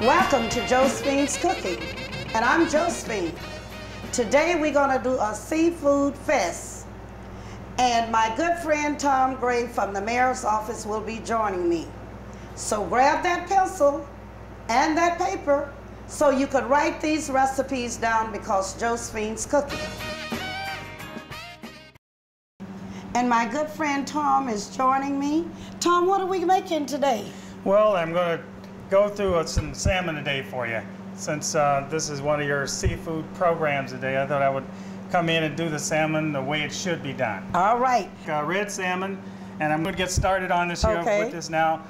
Welcome to Joesphine's Cooking, and I'm Joesphine. Today we're going to do a seafood fest, and my good friend Tom Gray from the mayor's office will be joining me. So grab that pencil and that paper so you could write these recipes down because Joesphine's cooking. And my good friend Tom is joining me. Tom, what are we making today? Well, I'm going to go through some salmon today for you. Since this is one of your seafood programs today, I thought I would come in and do the salmon the way it should be done. All right. Red salmon, and I'm going to get started on this here with this now.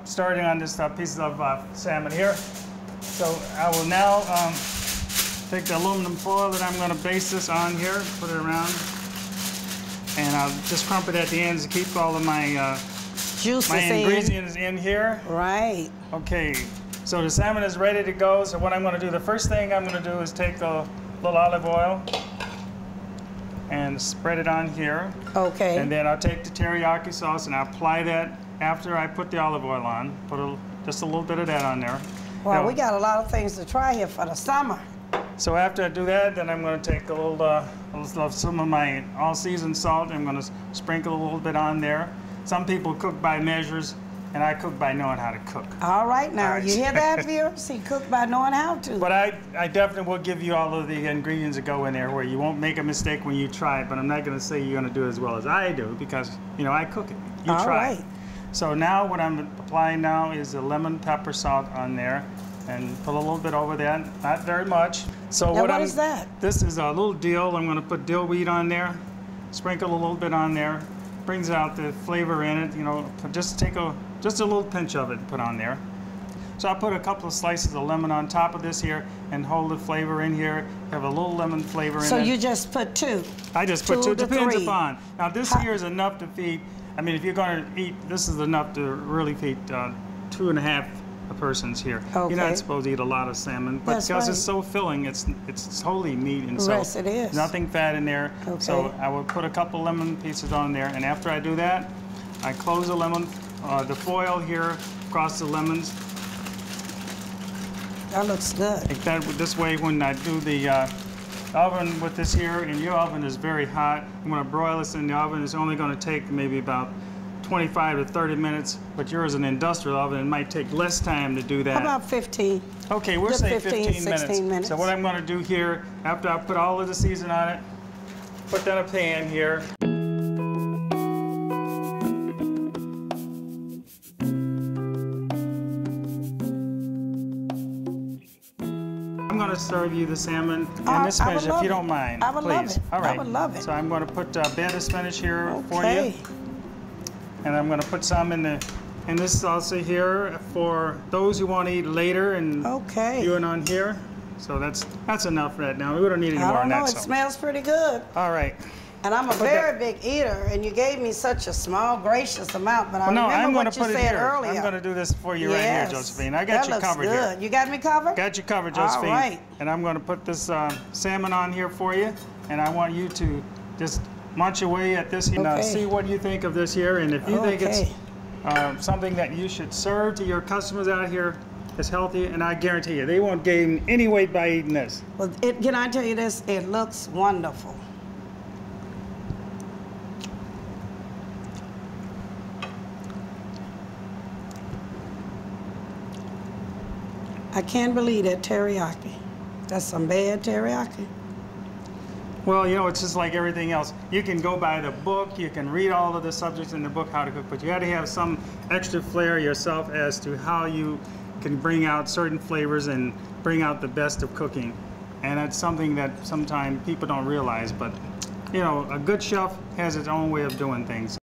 Starting on this piece of salmon here. So I will now take the aluminum foil that I'm going to base this on here, put it around, and I'll just crump it at the ends to keep all of my ingredients in here. Right. Okay, so the salmon is ready to go. So what I'm going to do, the first thing I'm going to do is take a little olive oil and spread it on here. Okay. And then I'll take the teriyaki sauce and I'll apply that after I put the olive oil on. Put just a little bit of that on there. Well, we got a lot of things to try here for the summer. So after I do that, then I'm going to take a little some of my all-season salt. I'm going to sprinkle a little bit on there. Some people cook by measures, and I cook by knowing how to cook. All right, now, you hear that, viewers? He cooked by knowing how to. But I definitely will give you all of the ingredients that go in there where you won't make a mistake when you try it, but I'm not going to say you're going to do it as well as I do because, you know, I cook it. You try it. So now what I'm applying now is the lemon pepper salt on there and put a little bit over that, not very much. So now what is that? This is a little dill. I'm going to put dill weed on there, sprinkle a little bit on there. Brings out the flavor in it, you know, just a little pinch of it and put on there. So I'll put a couple of slices of lemon on top of this here and hold the flavor in here. Have a little lemon flavor in it. So you just put two? I just put two, depends upon. Now this here is enough to feed, I mean if you're going to eat, this is enough to really feed 2.5 persons here. Okay. You're not supposed to eat a lot of salmon, but because it's so filling, it's totally meat and so yes, it is. Nothing fat in there. Okay. So I will put a couple lemon pieces on there, and after I do that, I close the lemon, the foil here across the lemons. That looks good. Like that, this way when I do the oven with this here, and your oven is very hot, I'm going to broil this in the oven. It's only going to take maybe about 25 to 30 minutes, but yours is an industrial oven. It might take less time to do that. How about 15? Okay, we'll say 15 minutes. So what I'm going to do here, after I put all of the season on it, put that in a pan here. I'm going to serve you the salmon and the spinach if you don't mind. I would love it. All right. I would love it. So I'm going to put a bed of spinach here for you. And I'm going to put some in this salsa here for those who want to eat later and doing on here. So that's enough right now. We don't need any more on that. I don't know, it smells pretty good. All right. And I'm a very big eater, and you gave me such a small, gracious amount, but I remember what you said earlier. I'm going to do this for you right here, Josephine. I got you covered here. That looks good. You got me covered? Got you covered, Josephine. All right. And I'm going to put this salmon on here for you, and I want you to just munch away at this, see what you think of this here, and if you think it's something that you should serve to your customers out here, it's healthy, and I guarantee you, they won't gain any weight by eating this. Well, can I tell you this? It looks wonderful. I can't believe that teriyaki. That's some bad teriyaki. Well, you know, it's just like everything else. You can go by the book, you can read all of the subjects in the book, how to cook, but you got to have some extra flair yourself as to how you can bring out certain flavors and bring out the best of cooking. And that's something that sometimes people don't realize, but, you know, a good chef has its own way of doing things.